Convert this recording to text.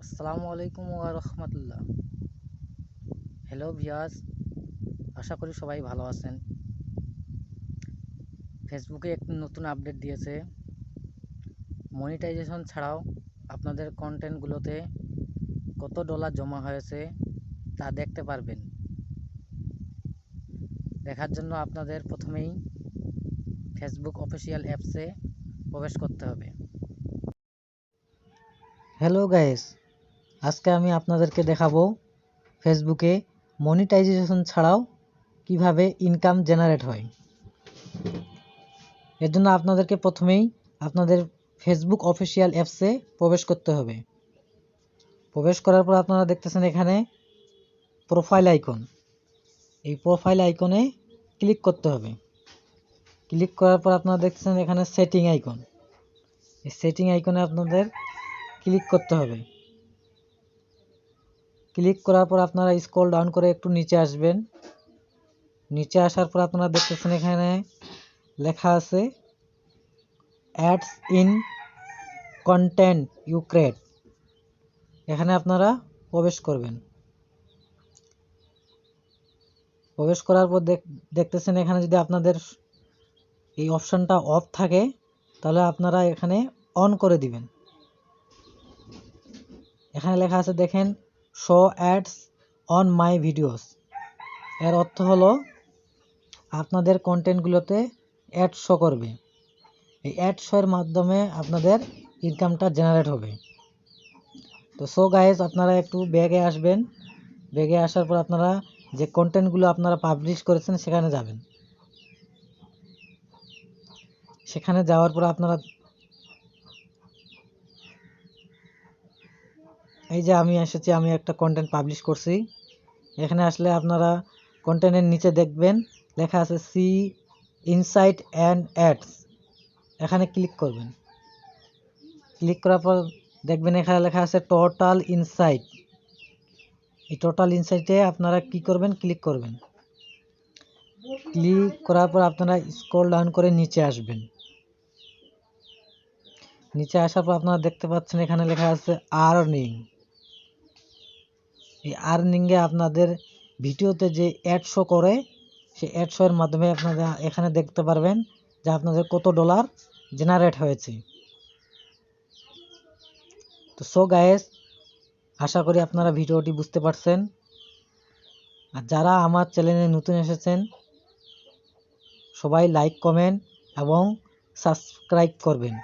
আসসালামু আলাইকুম ওয়া রাহমাতুল্লাহ। হ্যালো ভিউয়ার্স, আশা করি সবাই ভালো আছেন। ফেসবুকে একটি নতুন আপডেট দিয়েছে। মনিটাইজেশন ছাড়াও আপনাদের কন্টেন্টগুলোতে কত ডলার জমা হয়েছে তা দেখতে পারবেন। দেখার জন্য আপনাদের প্রথমেই ফেসবুক অফিসিয়াল অ্যাপসে প্রবেশ করতে হবে। হ্যালো গাইস, আজকে আমি আপনাদেরকে দেখাবো ফেসবুকে মনিটাইজেশন ছাড়াও কিভাবে ইনকাম জেনারেট হয়। এর জন্য আপনাদেরকে প্রথমেই আপনাদের ফেসবুক অফিসিয়াল অ্যাপসে প্রবেশ করতে হবে। প্রবেশ করার পর আপনারা দেখতেছেন এখানে প্রোফাইল আইকন। এই প্রোফাইল আইকনে ক্লিক করতে হবে। ক্লিক করার পর আপনারা দেখতেছেন এখানে সেটিং আইকন। এই সেটিং আইকনে আপনাদের ক্লিক করতে হবে। ক্লিক করার পর আপনারা স্ক্রল ডাউন করে একটু নিচে আসবেন। নিচে আসার পর আপনারা দেখতেছেন এখানে লেখা আছে ads in content you create. এখানে আপনারা প্রবেশ করবেন। প্রবেশ করার পর দেখতেছেন এখানে যদি আপনাদের এই অপশনটা অফ থাকে তাহলে আপনারা এখানে অন করে দিবেন। এখানে লেখা আছে দেখেন show ads on my videos. এর অর্থ হলো আপনাদের কন্টেন্টগুলোতে অ্যাড শো করবে। এই অ্যাড শো এর মাধ্যমে আপনাদের ইনকামটা জেনারেট হবে। তো সো গাইস, আপনারা একটু ব্যাগে আসবেন। ব্যাগে আসার পর আপনারা যে কন্টেন্টগুলো আপনারা পাবলিশ করেছেন সেখানে যাবেন। সেখানে যাওয়ার পর আপনারা এই যে আমি এসেছি, আমি একটা কন্টেন্ট পাবলিশ করছি। এখানে আসলে আপনারা কন্টেন্টের নিচে দেখবেন লেখা আছে সি ইনসাইট অ্যান্ড অ্যাডস। এখানে ক্লিক করবেন। ক্লিক করার পর দেখবেন এখানে লেখা আছে টোটাল ইনসাইট। এই টোটাল ইনসাইটে আপনারা কি করবেন, ক্লিক করবেন। ক্লিক করার পর আপনারা স্ক্রল ডাউন করে নিচে আসবেন। নিচে আসার পর আপনারা দেখতে পাচ্ছেন এখানে লেখা আছে আর্নিং। এই আর্নিংয়ে আপনাদের ভিডিওতে যে অ্যাড শো করে সেই অ্যাড শো এর মাধ্যমে আপনারা এখানে দেখতে পারবেন যে আপনাদের কত ডলার জেনারেট হয়েছে। তো সো গাইস, আশা করি আপনারা ভিডিওটি বুঝতে পারছেন। আর যারা আমার চ্যানেলে নতুন এসেছেন সবাই লাইক, কমেন্ট এবং সাবস্ক্রাইব করবেন।